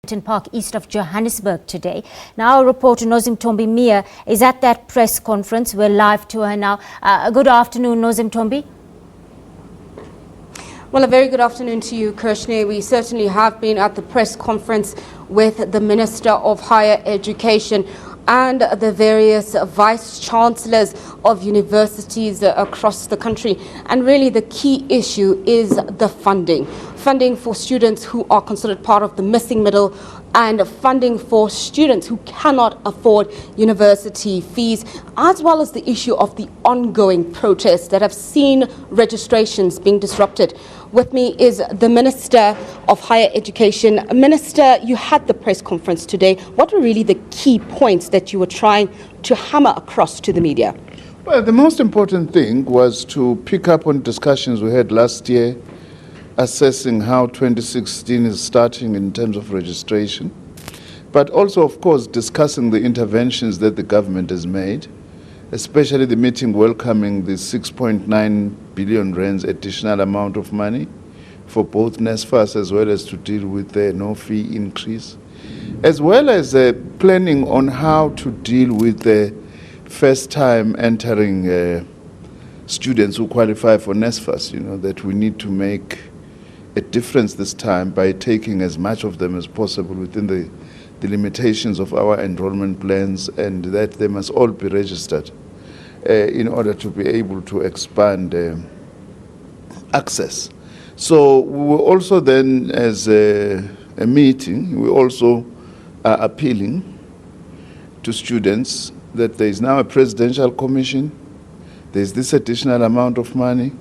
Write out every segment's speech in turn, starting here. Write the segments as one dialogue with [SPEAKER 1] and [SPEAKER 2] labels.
[SPEAKER 1] Park east of Johannesburg today. Now our reporter Nozintombi Miya is at that press conference. We're live to her now. Good afternoon, Nozintombi.
[SPEAKER 2] Well, a very good afternoon to you, Kirshne. We certainly have been at the press conference with the Minister of Higher Education and the various vice-chancellors of universities across the country. And really the key issue is the funding. Funding for students who are considered part of the missing middle and funding for students who cannot afford university fees, as well as the issue of the ongoing protests that have seen registrations being disrupted. With me is the Minister of Higher Education. Minister, you had the press conference today. What were really the key points that you were trying to hammer across to the media?
[SPEAKER 3] Well, the most important thing was to pick up on discussions we had last year, assessing how 2016 is starting in terms of registration, but also, of course, discussing the interventions that the government has made, especially the meeting welcoming the 6.9 billion rands additional amount of money for both NSFAS as well as to deal with the no fee increase, as well as planning on how to deal with the first time entering students who qualify for NSFAS, that we need to make a difference this time by taking as much of them as possible within the limitations of our enrollment plans, and that they must all be registered in order to be able to expand access. So we were also then, as a meeting, we also are appealing to students that there is now a presidential commission, there's this additional amount of money.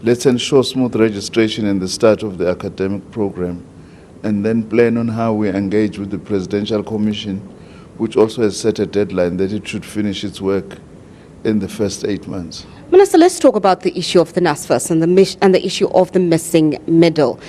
[SPEAKER 3] Let's ensure smooth registration in the start of the academic program, and then plan on how we engage with the Presidential Commission, which also has set a deadline that it should finish its work in the first 8 months.
[SPEAKER 2] Minister, let's talk about the issue of the NSFAS and the issue of the missing middle.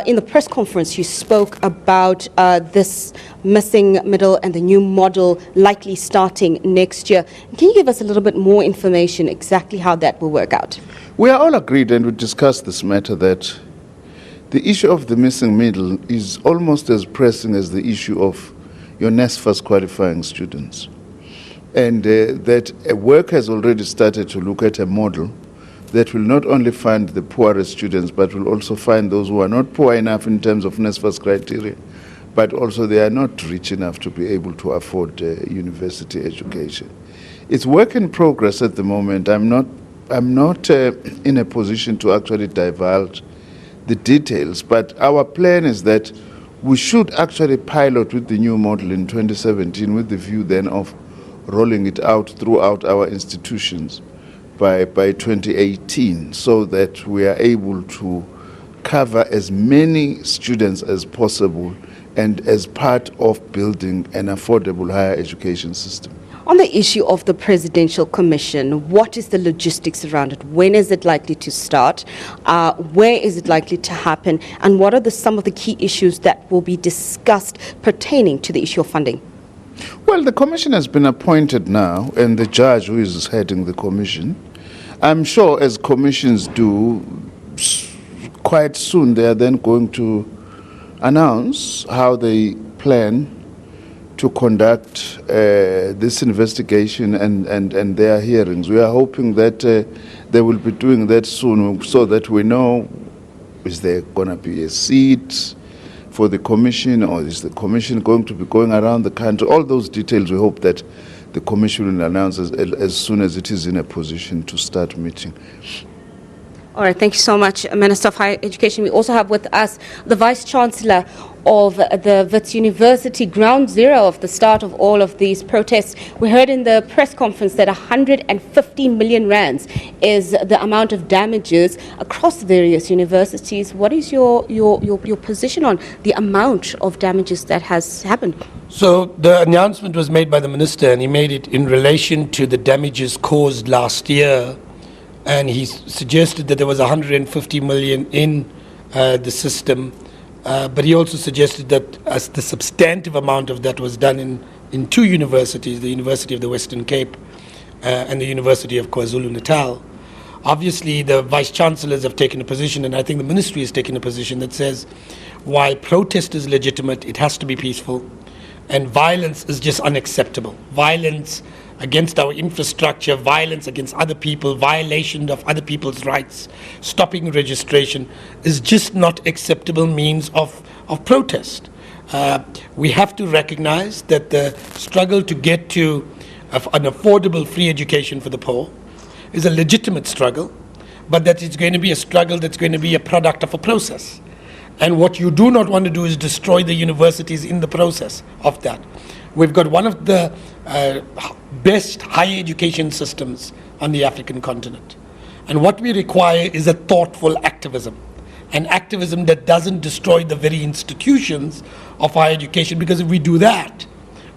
[SPEAKER 2] In the press conference, you spoke about this missing middle and the new model likely starting next year. Can you give us a little bit more information exactly how that will work out?
[SPEAKER 3] We are all agreed, and we discussed this matter, that the issue of the missing middle is almost as pressing as the issue of your NSFAS qualifying students. And that work has already started to look at a model that will not only fund the poorest students, but will also find those who are not poor enough in terms of NSFAS criteria, but also they are not rich enough to be able to afford university education. It's work in progress at the moment. I'm not in a position to actually divulge the details, but our plan is that we should actually pilot with the new model in 2017 with the view then of rolling it out throughout our institutions by 2018, so that we are able to cover as many students as possible and as part of building an affordable higher education system.
[SPEAKER 2] On the issue of the Presidential Commission, what is the logistics around it? When is it likely to start? Where is it likely to happen? And what are some of the key issues that will be discussed pertaining to the issue of funding?
[SPEAKER 3] Well, the commission has been appointed now, and the judge who is heading the commission, I'm sure as commissions do, quite soon they are then going to announce how they plan to conduct this investigation and their hearings. We are hoping that they will be doing that soon, so that we know, is there going to be a seat for the commission, or is the commission going to be going around the country? All those details we hope that the commission will announce as soon as it is in a position to start meeting.
[SPEAKER 2] All right, thank you so much, Minister of Higher Education. We also have with us the Vice-Chancellor of the Wits University, ground zero of the start of all of these protests. We heard in the press conference that 150 million rands is the amount of damages across various universities. What is your position on the amount of damages that has happened?
[SPEAKER 4] So the announcement was made by the Minister, and he made it in relation to the damages caused last year. And he suggested that there was 150 million in the system, but he also suggested that as the substantive amount of that was done in two universities, the University of the Western Cape and the University of KwaZulu-Natal. Obviously, the vice-chancellors have taken a position, and I think the ministry has taken a position that says while protest is legitimate, it has to be peaceful, and violence is just unacceptable. Violence against our infrastructure, violence against other people, violation of other people's rights, stopping registration is just not acceptable means of protest. We have to recognize that the struggle to get to an affordable free education for the poor is a legitimate struggle, but that it's going to be a struggle that's going to be a product of a process. And what you do not want to do is destroy the universities in the process of that. We've got one of the best higher education systems on the African continent. And what we require is a thoughtful activism, an activism that doesn't destroy the very institutions of higher education, because if we do that,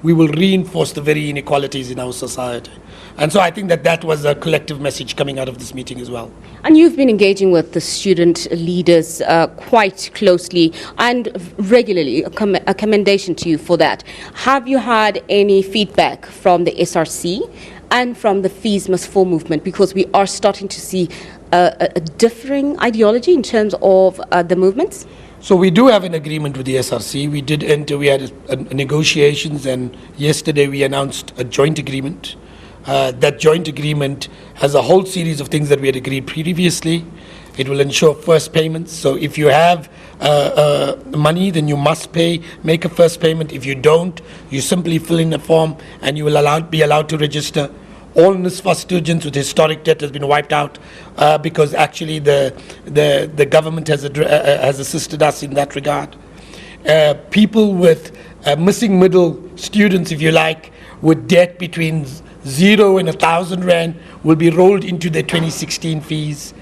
[SPEAKER 4] we will reinforce the very inequalities in our society. And so I think that was a collective message coming out of this meeting as well.
[SPEAKER 2] And you've been engaging with the student leaders quite closely and regularly. A commendation to you for that. Have you had any feedback from the SRC and from the Fees Must Fall movement? Because we are starting to see a differing ideology in terms of the movements.
[SPEAKER 4] So we do have an agreement with the SRC. We had negotiations, and yesterday we announced a joint agreement. That joint agreement has a whole series of things that we had agreed previously. It will ensure first payments. So if you have money, then you must make a first payment. If you don't, you simply fill in a form and you will be allowed to register. All NSFA students with historic debt has been wiped out because actually the government has assisted us in that regard. People with missing middle students, if you like, with debt between 0 and 1,000 rand will be rolled into the 2016 fees.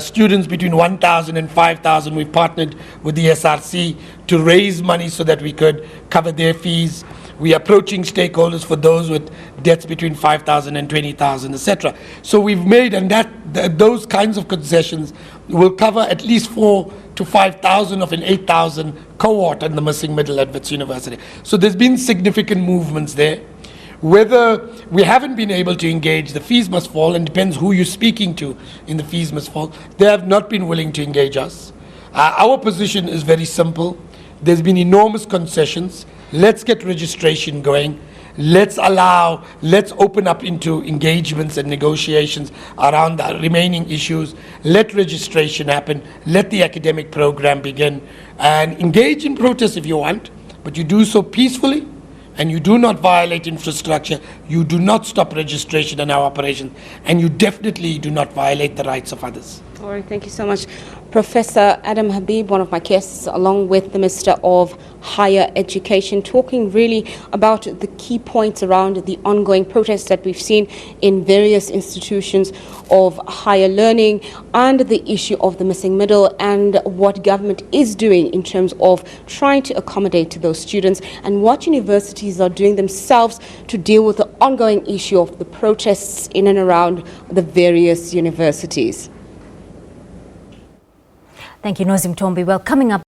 [SPEAKER 4] Students between 1,000 and 5,000, we've partnered with the SRC to raise money so that we could cover their fees. We are approaching stakeholders for those with debts between 5,000 and 20,000, etc. So we've made, and those kinds of concessions will cover at least 4,000 to 5,000 of an 8,000 cohort in the missing middle at Wits University. So there's been significant movements there. Whether we haven't been able to engage the Fees Must Fall, and depends who you're speaking to in the Fees Must Fall, they have not been willing to engage us. Our position is very simple. There's been enormous concessions. Let's get registration going. Let's open up into engagements and negotiations around the remaining issues. Let registration happen. Let the academic program begin. And engage in protest if you want, but you do so peacefully, and you do not violate infrastructure, you do not stop registration in our operations, and you definitely do not violate the rights of others.
[SPEAKER 2] All right, thank you so much. Professor Adam Habib, one of my guests, along with the Minister of Higher Education, talking really about the key points around the ongoing protests that we've seen in various institutions of higher learning, and the issue of the missing middle, and what government is doing in terms of trying to accommodate to those students, and what universities are doing themselves to deal with the ongoing issue of the protests in and around the various universities.
[SPEAKER 1] Thank you, Nozintombi. Well, coming up